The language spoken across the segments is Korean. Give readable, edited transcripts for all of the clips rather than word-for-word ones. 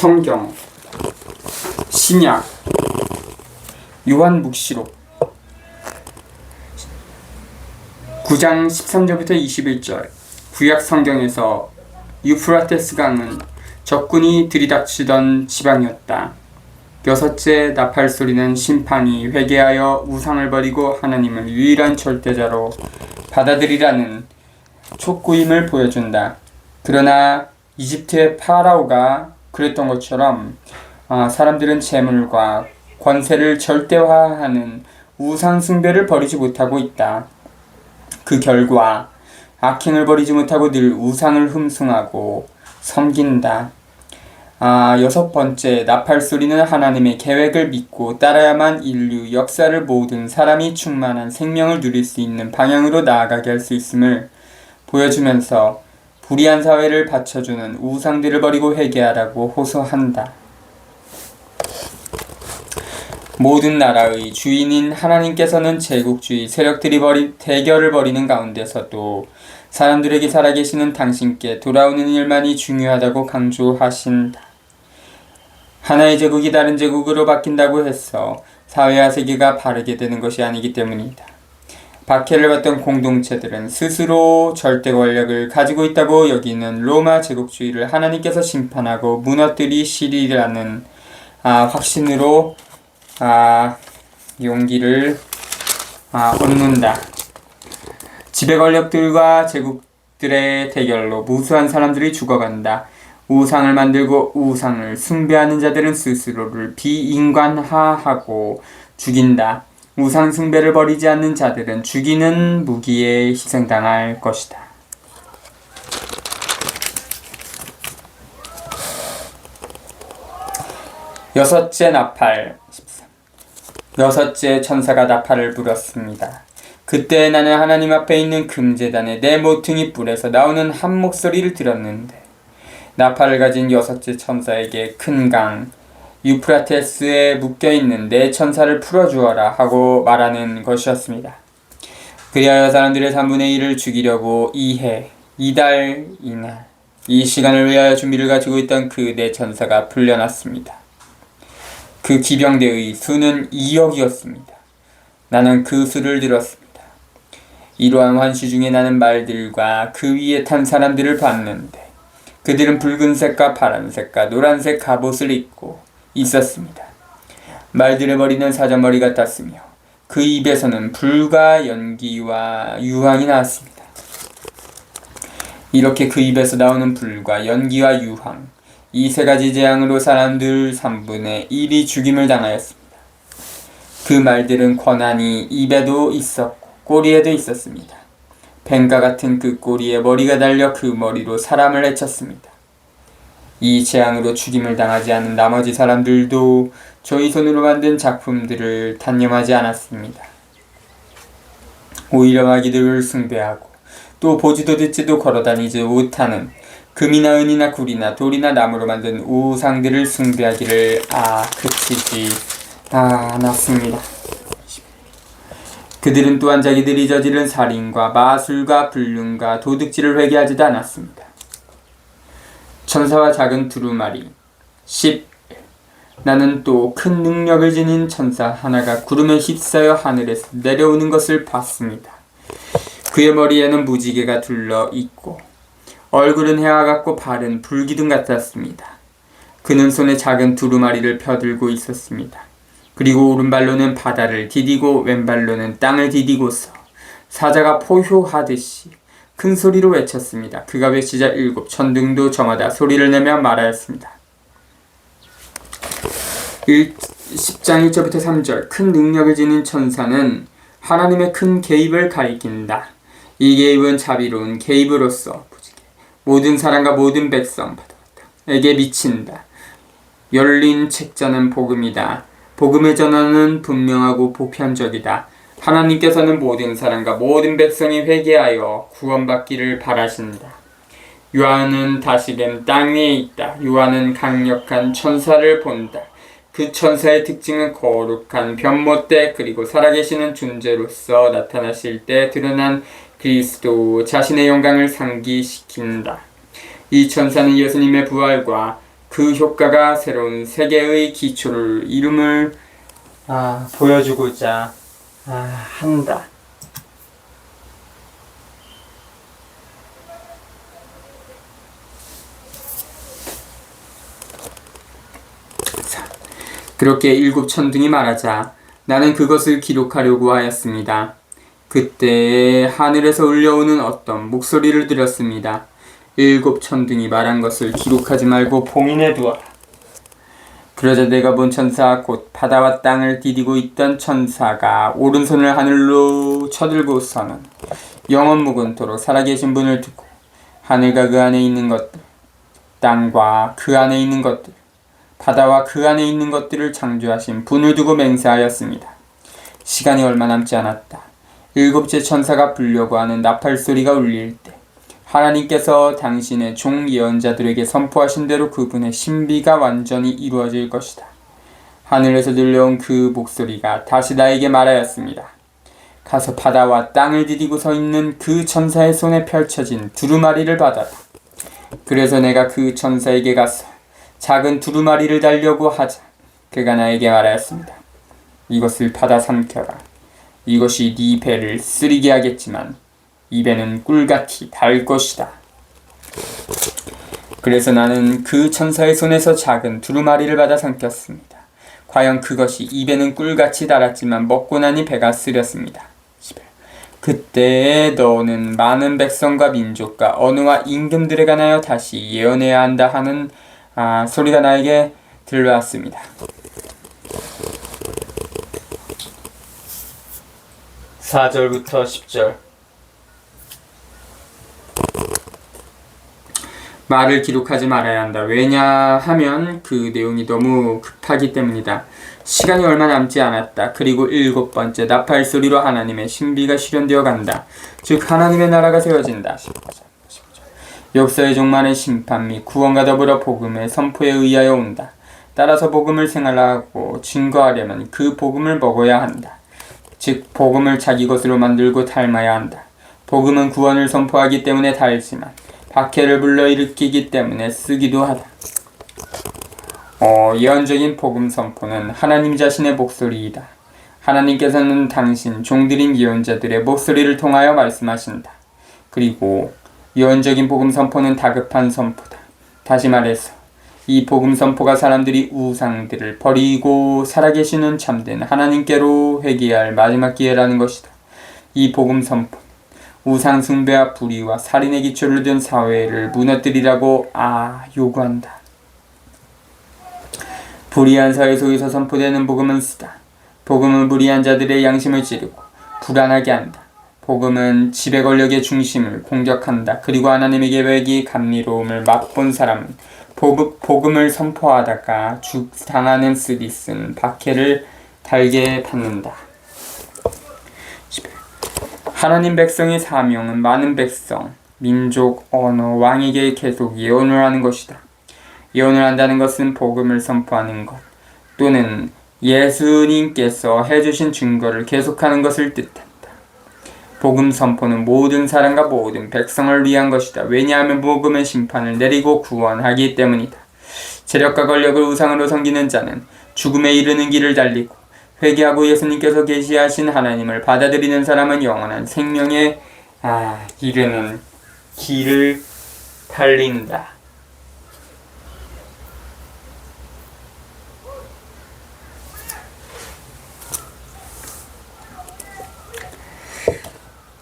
성경 신약 요한묵시록 9장 13절부터 21절. 구약 성경에서 유프라테스 강은 적군이 들이닥치던 지방이었다. 여섯째 나팔 소리는 심판이 회개하여 우상을 버리고 하나님을 유일한 절대자로 받아들이라는 촉구임을 보여준다. 그러나 이집트의 파라오가 그랬던 것처럼 사람들은 재물과 권세를 절대화하는 우상 숭배를 버리지 못하고 있다. 그 결과 악행을 버리지 못하고 늘 우상을 흠숭하고 섬긴다. 여섯 번째 나팔 소리는 하나님의 계획을 믿고 따라야만 인류 역사를 모든 사람이 충만한 생명을 누릴 수 있는 방향으로 나아가게 할 수 있음을 보여주면서 불의한 사회를 받쳐주는 우상들을 버리고 회개하라고 호소한다. 모든 나라의 주인인 하나님께서는 제국주의 세력들이 대결을 벌이는 가운데서도 사람들에게 살아계시는 당신께 돌아오는 일만이 중요하다고 강조하신다. 하나의 제국이 다른 제국으로 바뀐다고 해서 사회와 세계가 바르게 되는 것이 아니기 때문이다. 박해를 받던 공동체들은 스스로 절대 권력을 가지고 있다고 여기는 로마 제국주의를 하나님께서 심판하고 무너뜨리시리라는 확신으로 용기를 얻는다. 지배 권력들과 제국들의 대결로 무수한 사람들이 죽어간다. 우상을 만들고 우상을 숭배하는 자들은 스스로를 비인간화하고 죽인다. 우상 숭배를 버리지 않는 자들은 죽이는 무기에 희생당할 것이다. 여섯째 나팔 13. 여섯째 천사가 나팔을 불었습니다. 그때 나는 하나님 앞에 있는 금제단에 내 모퉁이 뿔에서 나오는 한 목소리를 들었는데 나팔을 가진 여섯째 천사에게 큰 강 유프라테스에 묶여있는 내 천사를 풀어주어라 하고 말하는 것이었습니다. 그리하여 사람들의 3분의 1을 죽이려고 이달, 이날 이 시간을 위하여 준비를 가지고 있던 그 내 천사가 풀려났습니다. 그 기병대의 수는 2억이었습니다. 나는 그 수를 들었습니다. 이러한 환시 중에 나는 말들과 그 위에 탄 사람들을 봤는데 그들은 붉은색과 파란색과 노란색 갑옷을 입고 있었습니다. 말들의 머리는 사자머리 같았으며 그 입에서는 불과 연기와 유황이 나왔습니다. 이렇게 그 입에서 나오는 불과 연기와 유황, 이 세 가지 재앙으로 사람들 3분의 1이 죽임을 당하였습니다. 그 말들은 권한이 입에도 있었고 꼬리에도 있었습니다. 뱀과 같은 그 꼬리에 머리가 달려 그 머리로 사람을 해쳤습니다. 이 재앙으로 죽임을 당하지 않은 나머지 사람들도 저희 손으로 만든 작품들을 단념하지 않았습니다. 오히려 마귀들을 숭배하고 또 보지도 듣지도 걸어다니지 못하는 금이나 은이나 굴이나 돌이나 나무로 만든 우상들을 숭배하기를 그치지 않았습니다. 그들은 또한 자기들이 저지른 살인과 마술과 불륜과 도둑질을 회개하지도 않았습니다. 천사와 작은 두루마리 10. 나는 또 큰 능력을 지닌 천사 하나가 구름에 휩싸여 하늘에서 내려오는 것을 봤습니다. 그의 머리에는 무지개가 둘러 있고 얼굴은 해와 같고 발은 불기둥 같았습니다. 그는 손에 작은 두루마리를 펴들고 있었습니다. 그리고 오른발로는 바다를 디디고 왼발로는 땅을 디디고서 사자가 포효하듯이 큰 소리로 외쳤습니다. 그가 외치자 7 천둥도 저마다 소리를 내며 말하였습니다. 10장 1절부터 3절. 큰 능력을 지닌 천사는 하나님의 큰 개입을 가리킨다. 이 개입은 자비로운 개입으로서 모든 사람과 모든 백성에게 미친다. 열린 책자는 복음이다. 복음의 전환은 분명하고 보편적이다. 하나님께서는 모든 사람과 모든 백성이 회개하여 구원받기를 바라신다. 요한은 다시금 땅 위에 있다. 요한은 강력한 천사를 본다. 그 천사의 특징은 거룩한 변모때 그리고 살아계시는 존재로서 나타나실 때 드러난 그리스도 자신의 영광을 상기시킨다. 이 천사는 예수님의 부활과 그 효과가 새로운 세계의 기초를 이름을 보여주고자 한다. 그렇게 일곱 천둥이 말하자 나는 그것을 기록하려고 하였습니다. 그때 하늘에서 울려오는 어떤 목소리를 들었습니다. 일곱 천둥이 말한 것을 기록하지 말고 봉인해 두어라. 그러자 내가 본 천사 곧 바다와 땅을 디디고 있던 천사가 오른손을 하늘로 쳐들고서는 영원 무건토록 살아계신 분을 두고 하늘과 그 안에 있는 것들, 땅과 그 안에 있는 것들, 바다와 그 안에 있는 것들을 창조하신 분을 두고 맹세하였습니다. 시간이 얼마 남지 않았다. 일곱째 천사가 불려고 하는 나팔 소리가 울릴 때 하나님께서 당신의 종 예언자들에게 선포하신 대로 그분의 신비가 완전히 이루어질 것이다. 하늘에서 들려온 그 목소리가 다시 나에게 말하였습니다. 가서 바다와 땅을 디디고 서 있는 그 천사의 손에 펼쳐진 두루마리를 받아라. 그래서 내가 그 천사에게 가서 작은 두루마리를 달려고 하자 그가 나에게 말하였습니다. 이것을 받아 삼켜라. 이것이 네 배를 쓰리게 하겠지만 이 배는 꿀같이 달 것이다. 그래서 나는 그 천사의 손에서 작은 두루마리를 받아 삼켰습니다. 과연 그것이 이 배는 꿀같이 달았지만 먹고 나니 배가 쓰렸습니다. 그때 너는 많은 백성과 민족과 언어와 임금들에 관하여 다시 예언해야 한다 하는 소리가 나에게 들려왔습니다. 4절부터 10절. 말을 기록하지 말아야 한다. 왜냐하면 그 내용이 너무 급하기 때문이다. 시간이 얼마 남지 않았다. 그리고 일곱 번째 나팔 소리로 하나님의 신비가 실현되어 간다. 즉 하나님의 나라가 세워진다. 15절. 역사의 종말의 심판 및 구원과 더불어 복음의 선포에 의하여 온다. 따라서 복음을 생활하고 증거하려면 그 복음을 먹어야 한다. 즉 복음을 자기 것으로 만들고 닮아야 한다. 복음은 구원을 선포하기 때문에 달지만 박해를 불러일으키기 때문에 쓰기도 하다. 예언적인 복음 선포는 하나님 자신의 목소리이다. 하나님께서는 당신 종들인 예언자들의 목소리를 통하여 말씀하신다. 그리고 예언적인 복음 선포는 다급한 선포다. 다시 말해서 이 복음 선포가 사람들이 우상들을 버리고 살아계시는 참된 하나님께로 회개할 마지막 기회라는 것이다. 이 복음 선포는 우상 숭배와 불의와 살인의 기초를 둔 사회를 무너뜨리라고 요구한다. 불의한 사회 속에서 선포되는 복음은 쓰다. 복음은 불의한 자들의 양심을 찌르고 불안하게 한다. 복음은 지배 권력의 중심을 공격한다. 그리고 하나님의 계획이 감미로움을 맛본 사람은 복음을 선포하다가 당하는 쓰디쓴 박해를 달게 받는다. 하나님 백성의 사명은 많은 백성, 민족, 언어, 왕에게 계속 예언을 하는 것이다. 예언을 한다는 것은 복음을 선포하는 것 또는 예수님께서 해주신 증거를 계속하는 것을 뜻한다. 복음 선포는 모든 사람과 모든 백성을 위한 것이다. 왜냐하면 복음은 심판을 내리고 구원하기 때문이다. 재력과 권력을 우상으로 섬기는 자는 죽음에 이르는 길을 달리고 회개하고 예수님께서 계시하신 하나님을 받아들이는 사람은 영원한 생명에 이르는 길을 달린다.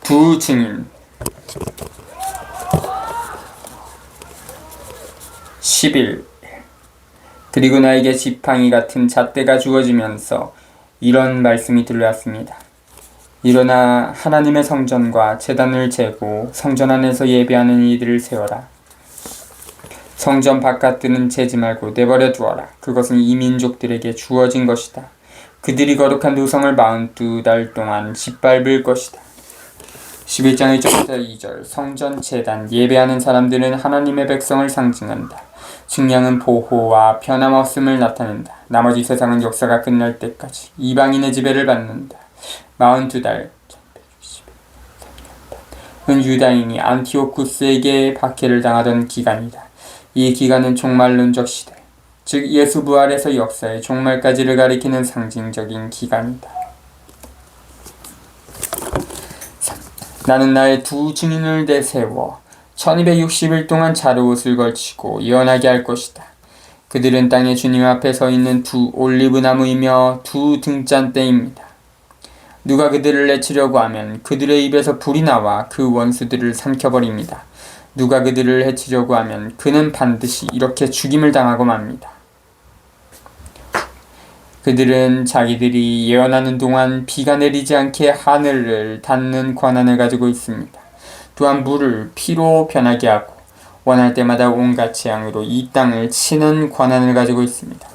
두 증인 10일 그리고 나에게 지팡이 같은 잣대가 주어지면서 이런 말씀이 들려왔습니다. 일어나 하나님의 성전과 제단을 재고 성전 안에서 예배하는 이들을 세워라. 성전 바깥들은 재지 말고 내버려 두어라. 그것은 이 민족들에게 주어진 것이다. 그들이 거룩한 도성을 42달 동안 짓밟을 것이다. 11장 1절부터 2절 성전, 제단, 예배하는 사람들은 하나님의 백성을 상징한다. 측량은 보호와 변함없음을 나타낸다. 나머지 세상은 역사가 끝날 때까지 이방인의 지배를 받는다. 42달 은 유다인이 안티오쿠스에게 박해를 당하던 기간이다. 이 기간은 종말론적 시대, 즉 예수 부활에서 역사의 종말까지를 가리키는 상징적인 기간이다. 나는 나의 두 증인을 내세워 1260일 동안 자루옷을 걸치고 예언하게 할 것이다. 그들은 땅에 주님 앞에 서 있는 두 올리브나무이며 두 등잔대입니다. 누가 그들을 해치려고 하면 그들의 입에서 불이 나와 그 원수들을 삼켜버립니다. 누가 그들을 해치려고 하면 그는 반드시 이렇게 죽임을 당하고 맙니다. 그들은 자기들이 예언하는 동안 비가 내리지 않게 하늘을 닫는 권한을 가지고 있습니다. 또한 물을 피로 변하게 하고 원할 때마다 온갖 재앙으로 이 땅을 치는 권한을 가지고 있습니다.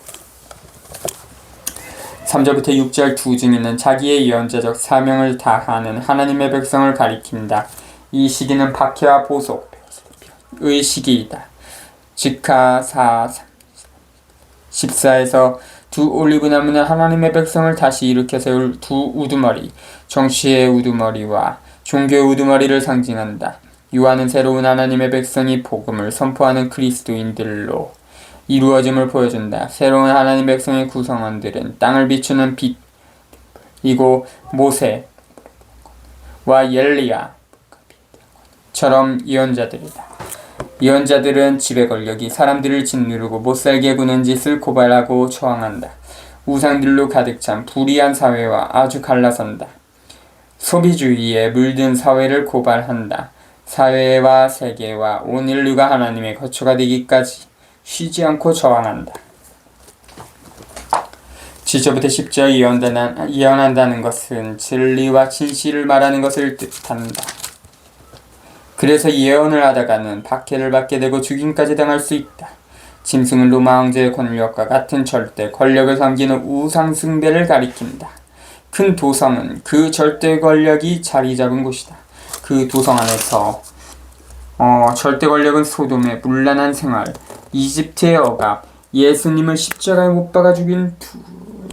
3절부터 6절 두 증인은 자기의 예언자적 사명을 다하는 하나님의 백성을 가리킨다. 이 시기는 박해와 보속의 시기이다. 직하 14에서 두 올리브나무는 하나님의 백성을 다시 일으켜 세울 두 우두머리, 정치의 우두머리와 종교의 우두머리를 상징한다. 요한은 새로운 하나님의 백성이 복음을 선포하는 그리스도인들로 이루어짐을 보여준다. 새로운 하나님 백성의 구성원들은 땅을 비추는 빛이고 모세와 엘리야처럼 예언자들이다. 예언자들은 지배 권력이 사람들을 짓누르고 못살게 구는 짓을 고발하고 저항한다. 우상들로 가득 찬 불의한 사회와 아주 갈라선다. 소비주의에 물든 사회를 고발한다. 사회와 세계와 온 인류가 하나님의 거처가 되기까지 쉬지 않고 저항한다. 7절부터 10절 예언한다는 것은 진리와 진실을 말하는 것을 뜻한다. 그래서 예언을 하다가는 박해를 받게 되고 죽임까지 당할 수 있다. 짐승은 로마 황제의 권력과 같은 절대 권력을 섬기는 우상 숭배를 가리킨다. 큰 도성은 그 절대 권력이 자리 잡은 곳이다. 그 도성 안에서 절대 권력은 소돔의 문란한 생활, 이집트의 억압, 예수님을 십자가에 못 박아 죽인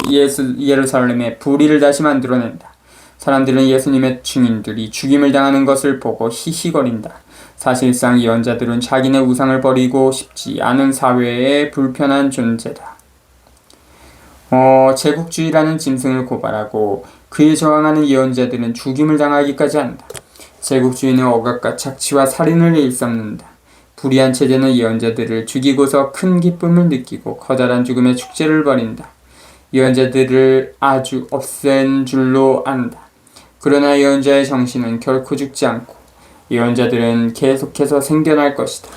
예루살렘의 불의를 다시 만들어낸다. 사람들은 예수님의 증인들이 죽임을 당하는 것을 보고 히히거린다. 사실상 예언자들은 자기네 우상을 버리고 싶지 않은 사회의 불편한 존재다. 제국주의라는 짐승을 고발하고 그에 저항하는 예언자들은 죽임을 당하기까지 한다. 제국주의는 억압과 착취와 살인을 일삼는다. 불의한 체제는 예언자들을 죽이고서 큰 기쁨을 느끼고 커다란 죽음의 축제를 벌인다. 예언자들을 아주 없앤 줄로 안다. 그러나 예언자의 정신은 결코 죽지 않고 예언자들은 계속해서 생겨날 것이다.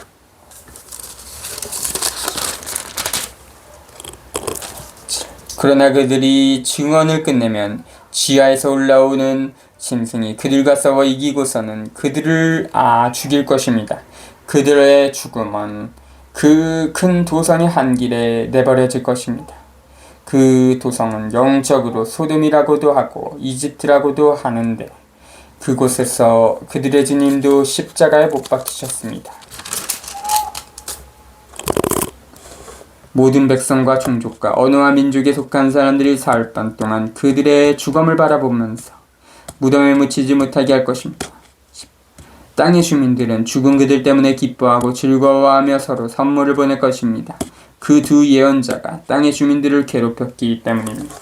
그러나 그들이 증언을 끝내면 지하에서 올라오는 짐승이 그들과 싸워 이기고서는 그들을 죽일 것입니다. 그들의 죽음은 그 큰 도성의 한 길에 내버려질 것입니다. 그 도성은 영적으로 소돔이라고도 하고 이집트라고도 하는데 그곳에서 그들의 주님도 십자가에 못 박히셨습니다. 모든 백성과 종족과 언어와 민족에 속한 사람들이 살던 동안 그들의 죽음을 바라보면서 무덤에 묻히지 못하게 할 것입니다. 땅의 주민들은 죽은 그들 때문에 기뻐하고 즐거워하며 서로 선물을 보낼 것입니다. 그 두 예언자가 땅의 주민들을 괴롭혔기 때문입니다.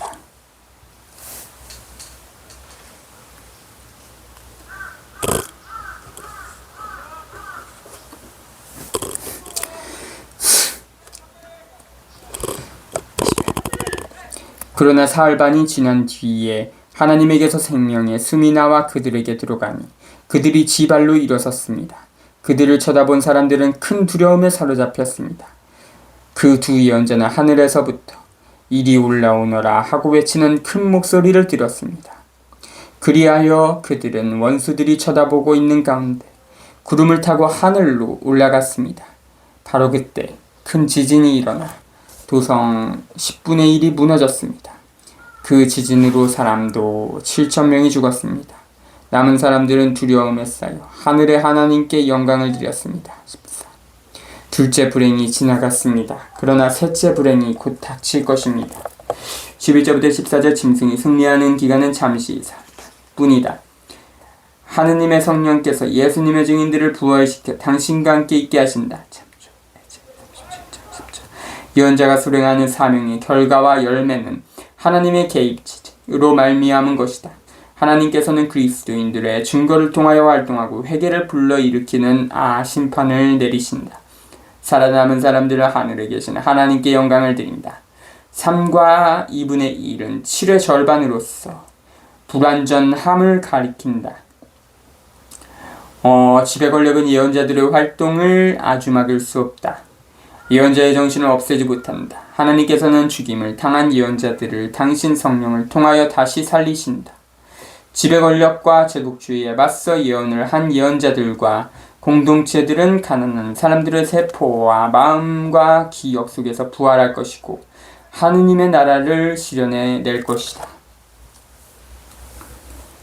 그러나 사흘 반이 지난 뒤에 하나님에게서 생명의 숨이 나와 그들에게 들어가니 그들이 지발로 일어섰습니다. 그들을 쳐다본 사람들은 큰 두려움에 사로잡혔습니다. 그 두 예언자는 하늘에서부터 이리 올라오너라 하고 외치는 큰 목소리를 들었습니다. 그리하여 그들은 원수들이 쳐다보고 있는 가운데 구름을 타고 하늘로 올라갔습니다. 바로 그때 큰 지진이 일어나 도성 10분의 1이 무너졌습니다. 그 지진으로 사람도 7,000명이 죽었습니다. 남은 사람들은 두려움에 쌓여 하늘의 하나님께 영광을 드렸습니다. 14. 둘째 불행이 지나갔습니다. 그러나 셋째 불행이 곧 닥칠 것입니다. 11절부터 14절 짐승이 승리하는 기간은 잠시 뿐이다. 하느님의 성령께서 예수님의 증인들을 부활시켜 당신과 함께 있게 하신다. 예언자가 수행하는 사명의 결과와 열매는 하나님의 개입으로 말미암은 것이다. 하나님께서는 그리스도인들의 증거를 통하여 활동하고 회개를 불러일으키는 심판을 내리신다. 살아남은 사람들을 하늘에 계신 하나님께 영광을 드린다. 3과 2분의 1은 7의 절반으로서 불완전함을 가리킨다. 지배 권력은 예언자들의 활동을 아주 막을 수 없다. 예언자의 정신을 없애지 못한다. 하나님께서는 죽임을 당한 예언자들을 당신 성령을 통하여 다시 살리신다. 지배 권력과 제국주의에 맞서 예언을 한 예언자들과 공동체들은 가난한 사람들의 세포와 마음과 기억 속에서 부활할 것이고 하느님의 나라를 실현해 낼 것이다.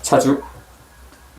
자주